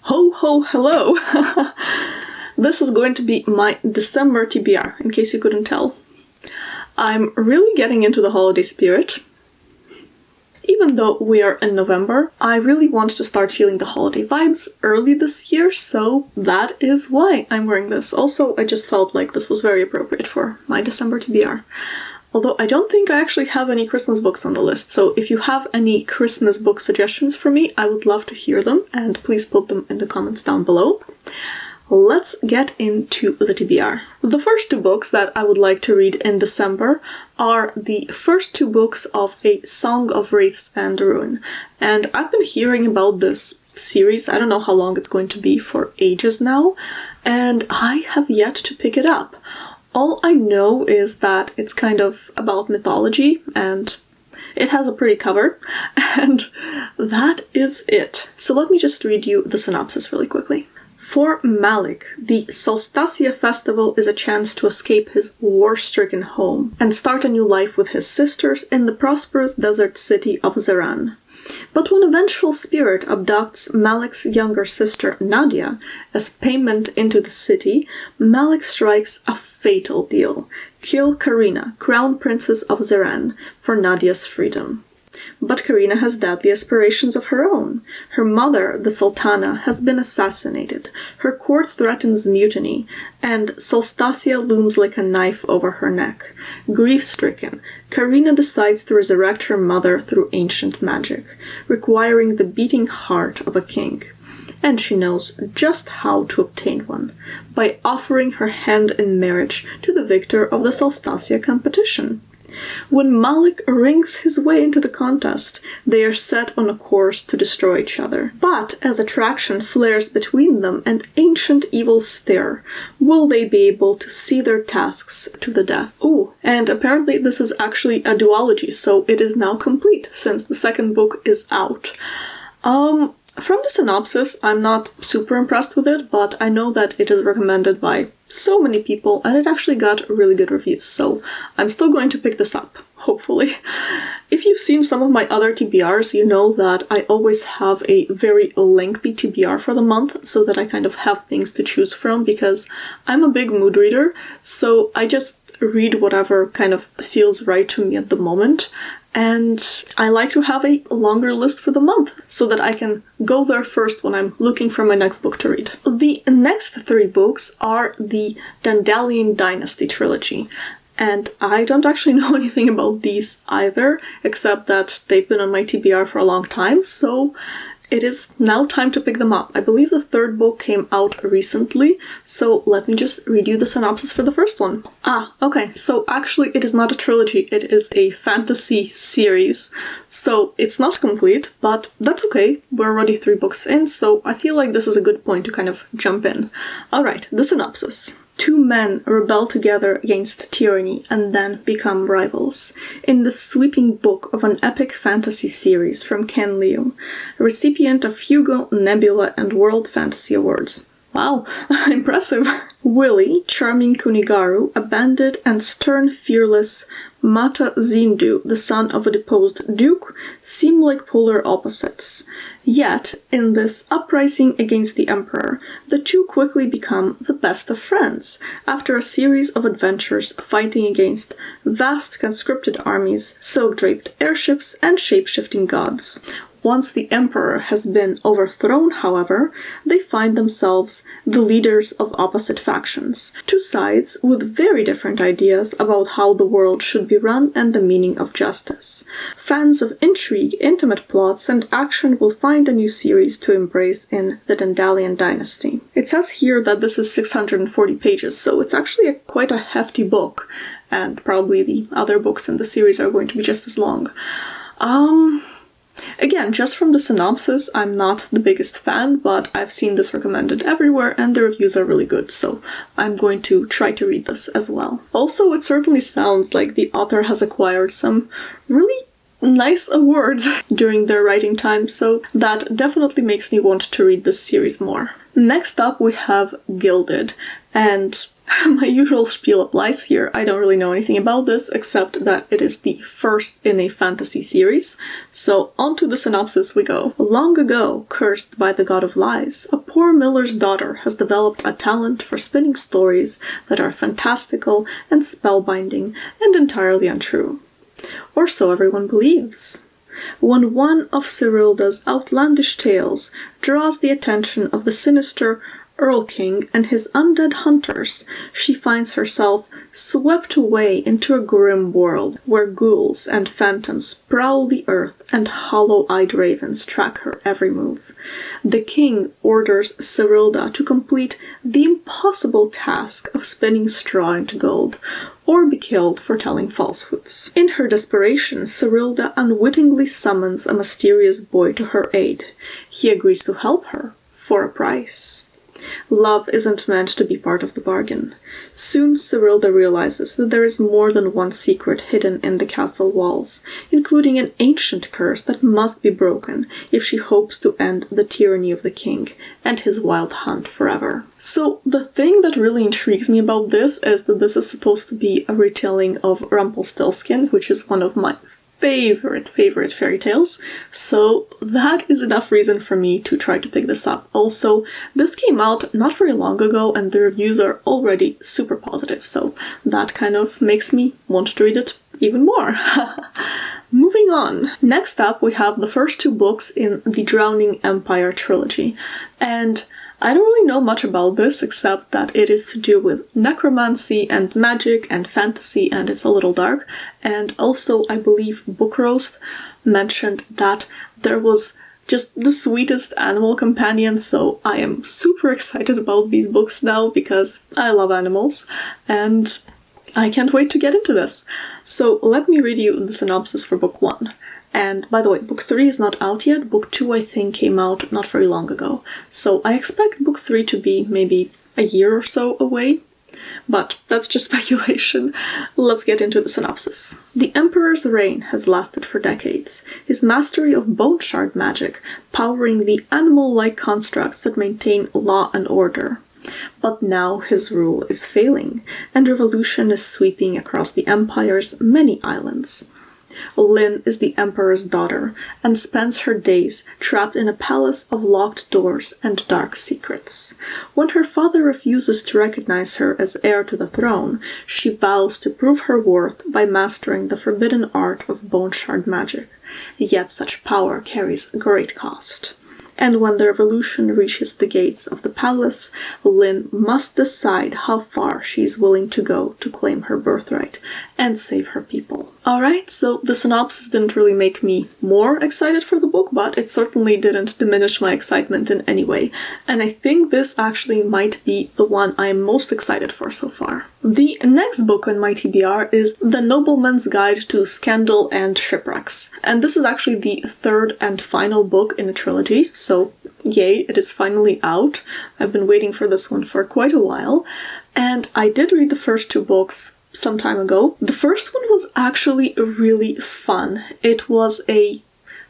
Ho ho hello! This is going to be my December TBR, in case you couldn't tell. I'm really getting into the holiday spirit. Even though we are in November, I really want to start feeling the holiday vibes early this year, so that is why I'm wearing this. Also, I just felt like this was very appropriate for my December TBR. Although I don't think I actually have any Christmas books on the list, so if you have any Christmas book suggestions for me, I would love to hear them, and please put them in the comments down below. Let's get into the TBR. The first two books that I would like to read in December are the first two books of A Song of Wraiths and Roon. And I've been hearing about this series, I don't know how long it's going to be, for ages now, and I have yet to pick it up. All I know is that it's kind of about mythology, and it has a pretty cover, and that is it. So let me just read you the synopsis really quickly. For Malik, the Solstasia festival is a chance to escape his war-stricken home and start a new life with his sisters in the prosperous desert city of Zeran. But when a vengeful spirit abducts Malik's younger sister Nadia as payment into the city, Malik strikes a fatal deal: kill Karina, crown princess of Zeran, for Nadia's freedom. But Karina has deadly aspirations of her own. Her mother, the Sultana, has been assassinated, her court threatens mutiny, and Solstasia looms like a knife over her neck. Grief-stricken, Karina decides to resurrect her mother through ancient magic, requiring the beating heart of a king. And she knows just how to obtain one, by offering her hand in marriage to the victor of the Solstasia competition. When Malik rings his way into the contest, they are set on a course to destroy each other. But as attraction flares between them and ancient evils stir, will they be able to see their tasks to the death? Ooh, and apparently this is actually a duology, so it is now complete, since the second book is out. From the synopsis, I'm not super impressed with it, but I know that it is recommended by so many people, and it actually got really good reviews, so I'm still going to pick this up, hopefully. If you've seen some of my other TBRs, you know that I always have a very lengthy TBR for the month, so that I kind of have things to choose from, because I'm a big mood reader, so I just read whatever kind of feels right to me at the moment. And I like to have a longer list for the month, so that I can go there first when I'm looking for my next book to read. The next three books are the Dandelion Dynasty trilogy, and I don't actually know anything about these either, except that they've been on my TBR for a long time, so it is now time to pick them up. I believe the third book came out recently, so let me just read you the synopsis for the first one. Okay, so actually it is not a trilogy, it is a fantasy series. So it's not complete, but that's okay. We're already 3 books in, so I feel like this is a good point to kind of jump in. Alright, the synopsis. 2 men rebel together against tyranny and then become rivals, in the sweeping book of an epic fantasy series from Ken Liu, recipient of Hugo, Nebula, and World Fantasy Awards. Wow, impressive! Willie, charming Kunigaru, a bandit, and stern, fearless Mata Zindu, the son of a deposed duke, seem like polar opposites. Yet, in this uprising against the emperor, the two quickly become the best of friends, after a series of adventures fighting against vast conscripted armies, silk-draped airships, and shape-shifting gods. Once the emperor has been overthrown, however, they find themselves the leaders of opposite factions, 2 sides with very different ideas about how the world should be run and the meaning of justice. Fans of intrigue, intimate plots, and action will find a new series to embrace in the Dandelion Dynasty. It says here that this is 640 pages, so it's actually quite a hefty book, and probably the other books in the series are going to be just as long. Again, just from the synopsis, I'm not the biggest fan, but I've seen this recommended everywhere and the reviews are really good, so I'm going to try to read this as well. Also, it certainly sounds like the author has acquired some really nice awards during their writing time, so that definitely makes me want to read this series more. Next up we have Gilded, and My usual spiel applies here. I don't really know anything about this, except that it is the first in a fantasy series. So on to the synopsis we go. Long ago, cursed by the god of lies, a poor miller's daughter has developed a talent for spinning stories that are fantastical and spellbinding and entirely untrue. Or so everyone believes. When one of Cyrilda's outlandish tales draws the attention of the sinister Earl King and his undead hunters, she finds herself swept away into a grim world where ghouls and phantoms prowl the earth and hollow-eyed ravens track her every move. The king orders Cyrilda to complete the impossible task of spinning straw into gold, or be killed for telling falsehoods. In her desperation, Cyrilda unwittingly summons a mysterious boy to her aid. He agrees to help her for a price. Love isn't meant to be part of the bargain. Soon Cyrilda realizes that there is more than one secret hidden in the castle walls, including an ancient curse that must be broken if she hopes to end the tyranny of the king and his wild hunt forever. So the thing that really intrigues me about this is that this is supposed to be a retelling of Rumpelstiltskin, which is one of my favorite fairy tales, so that is enough reason for me to try to pick this up. Also, this came out not very long ago and the reviews are already super positive, so that kind of makes me want to read it even more. Moving on. Next up, we have the first two books in the Drowning Empire trilogy, and I don't really know much about this except that it is to do with necromancy and magic and fantasy, and it's a little dark. And also, I believe Book Roast mentioned that there was just the sweetest animal companion, so I am super excited about these books now because I love animals and I can't wait to get into this. So let me read you the synopsis for book 1. And by the way, book 3 is not out yet. Book 2, I think, came out not very long ago. So I expect book 3 to be maybe a year or so away. But that's just speculation. Let's get into the synopsis. The Emperor's reign has lasted for decades, his mastery of bone shard magic powering the animal-like constructs that maintain law and order. But now his rule is failing, and revolution is sweeping across the Empire's many islands. Lynn is the Emperor's daughter, and spends her days trapped in a palace of locked doors and dark secrets. When her father refuses to recognize her as heir to the throne, she vows to prove her worth by mastering the forbidden art of bone shard magic. Yet such power carries great cost. And when the revolution reaches the gates of the palace, Lynn must decide how far she is willing to go to claim her birthright and save her people. Alright, so the synopsis didn't really make me more excited for the book, but it certainly didn't diminish my excitement in any way. And I think this actually might be the one I'm most excited for so far. The next book on my TBR is The Nobleman's Guide to Scandal and Shipwrecks. And this is actually the third and final book in a trilogy, so yay, it is finally out. I've been waiting for this one for quite a while. And I did read the first two books some time ago. The first one was actually really fun. It was a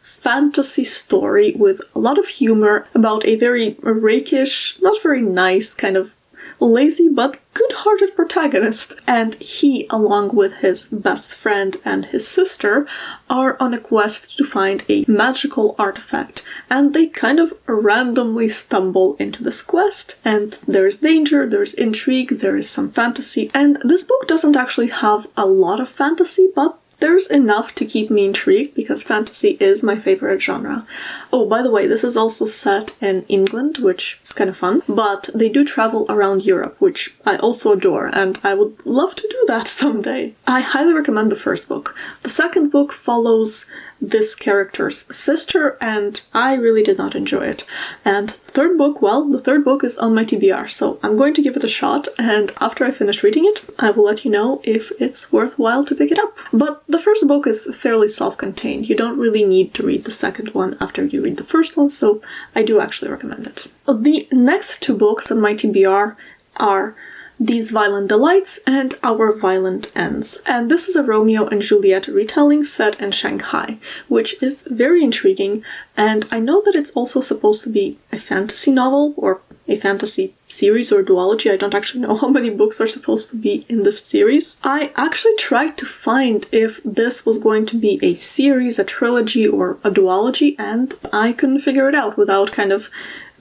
fantasy story with a lot of humor about a very rakish, not very nice, kind of lazy but good-hearted protagonist, and he, along with his best friend and his sister, are on a quest to find a magical artifact, and they kind of randomly stumble into this quest, and there's danger, there's intrigue, there is some fantasy, and this book doesn't actually have a lot of fantasy, but there's enough to keep me intrigued because fantasy is my favorite genre. Oh, by the way, this is also set in England, which is kind of fun, but they do travel around Europe, which I also adore, and I would love to do that someday. I highly recommend the first book. The second book follows this character's sister, and I really did not enjoy it. And the third book, well, the third book is on my TBR, so I'm going to give it a shot, and after I finish reading it, I will let you know if it's worthwhile to pick it up. But the first book is fairly self-contained. You don't really need to read the second one after you read the first one, so I do actually recommend it. The next two books on my TBR are These Violent Delights and Our Violent Ends. And this is a Romeo and Juliet retelling set in Shanghai, which is very intriguing, and I know that it's also supposed to be a fantasy novel, or a fantasy series or duology. I don't actually know how many books are supposed to be in this series. I actually tried to find if this was going to be a series, a trilogy, or a duology, and I couldn't figure it out without kind of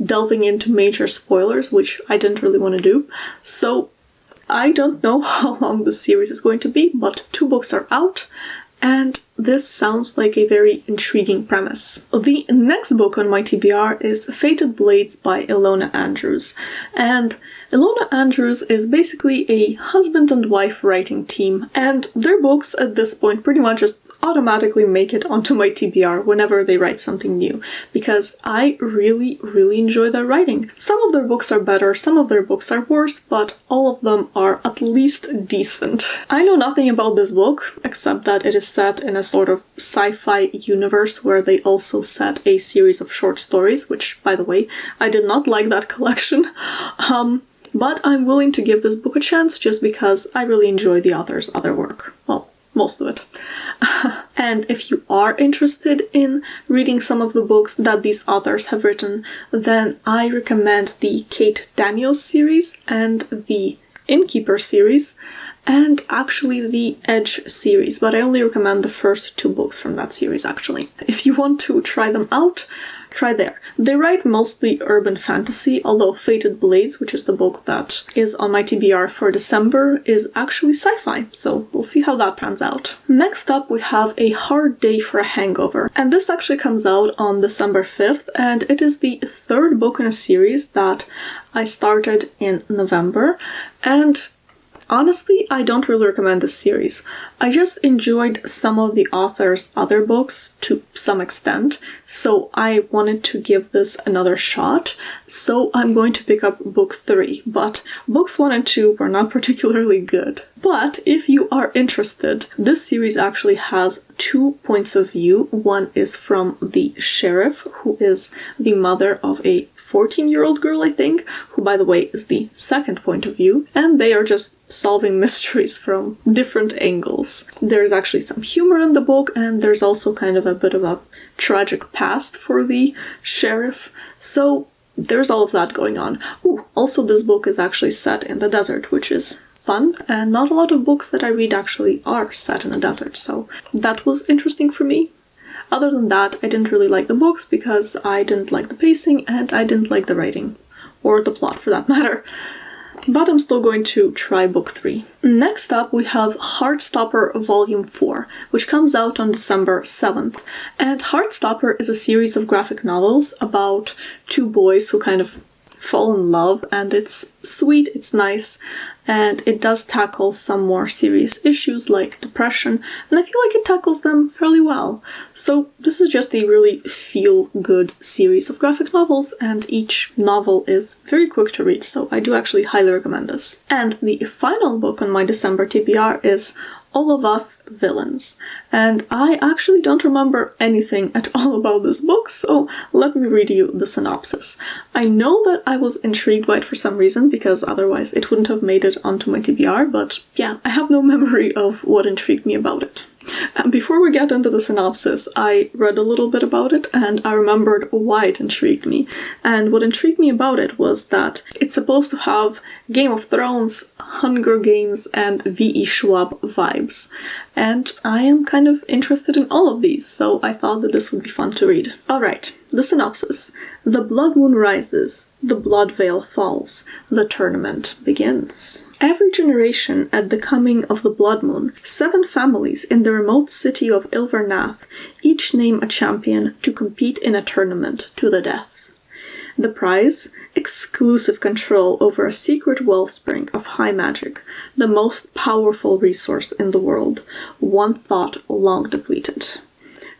delving into major spoilers, which I didn't really want to do. So I don't know how long this series is going to be, but 2 books are out, and this sounds like a very intriguing premise. The next book on my TBR is Fated Blades by Ilona Andrews. And Ilona Andrews is basically a husband and wife writing team, and their books at this point pretty much just automatically make it onto my TBR whenever they write something new, because I really, really enjoy their writing. Some of their books are better, some of their books are worse, but all of them are at least decent. I know nothing about this book, except that it is set in a sort of sci-fi universe where they also set a series of short stories, which, by the way, I did not like that collection. But I'm willing to give this book a chance just because I really enjoy the author's other work. Well, most of it. And if you are interested in reading some of the books that these authors have written, then I recommend the Kate Daniels series and the Innkeeper series, and actually the Edge series, but I only recommend the first 2 books from that series, actually. If you want to try them out, try there. They write mostly urban fantasy, although Fated Blades, which is the book that is on my TBR for December, is actually sci-fi, so we'll see how that pans out. Next up, we have A Hard Day for a Hangover, and this actually comes out on December 5th, and it is the 3rd book in a series that I started in November, and honestly, I don't really recommend this series. I just enjoyed some of the author's other books to some extent, so I wanted to give this another shot, so I'm going to pick up book 3, but books 1 and 2 were not particularly good. But if you are interested, this series actually has 2 points of view. One is from the sheriff, who is the mother of a 14-year-old girl, I think, who, by the way, is the second point of view, and they are just solving mysteries from different angles. There's actually some humor in the book, and there's also kind of a bit of a tragic past for the sheriff, so there's all of that going on. Ooh, also this book is actually set in the desert, which is fun, and not a lot of books that I read actually are set in a desert, so that was interesting for me. Other than that, I didn't really like the books because I didn't like the pacing and I didn't like the writing, or the plot for that matter. But I'm still going to try book 3. Next up, we have Heartstopper Volume 4, which comes out on December 7th. And Heartstopper is a series of graphic novels about 2 boys who kind of fall in love, and it's sweet, it's nice, and it does tackle some more serious issues like depression, and I feel like it tackles them fairly well. So this is just a really feel-good series of graphic novels, and each novel is very quick to read, so I do actually highly recommend this. And the final book on my December TBR is All of Us Villains, and I actually don't remember anything at all about this book, so let me read you the synopsis. I know that I was intrigued by it for some reason, because otherwise it wouldn't have made it onto my TBR, but yeah, I have no memory of what intrigued me about it. And before we get into the synopsis, I read a little bit about it, and I remembered why it intrigued me. And what intrigued me about it was that it's supposed to have Game of Thrones, Hunger Games, and V.E. Schwab vibes. And I am kind of interested in all of these, so I thought that this would be fun to read. Alright, the synopsis. The blood moon rises. The blood veil falls. The tournament begins. Every generation, at the coming of the blood moon, 7 families in the remote city of Ilvernath each name a champion to compete in a tournament to the death. The prize? Exclusive control over a secret wellspring of high magic, the most powerful resource in the world, one thought long depleted.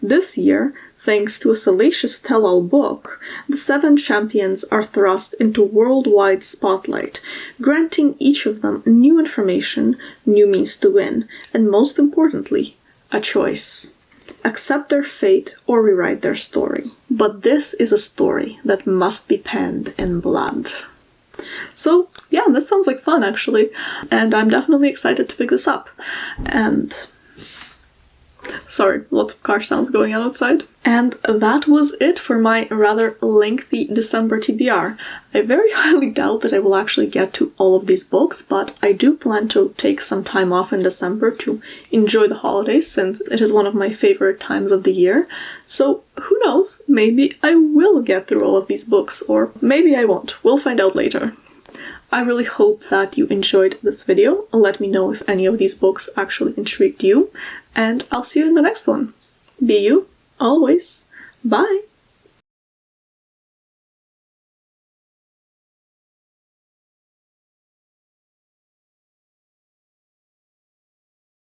This year, thanks to a salacious tell-all book, the 7 champions are thrust into worldwide spotlight, granting each of them new information, new means to win, and most importantly, a choice. Accept their fate or rewrite their story. But this is a story that must be penned in blood. So, yeah, this sounds like fun, actually, and I'm definitely excited to pick this up. And Sorry, lots of car sounds going on outside. And that was it for my rather lengthy December TBR. I very highly doubt that I will actually get to all of these books, but I do plan to take some time off in December to enjoy the holidays, since it is one of my favorite times of the year. So who knows, maybe I will get through all of these books, or maybe I won't. We'll find out later. I really hope that you enjoyed this video. Let me know if any of these books actually intrigued you, and I'll see you in the next one. Be you, always. Bye!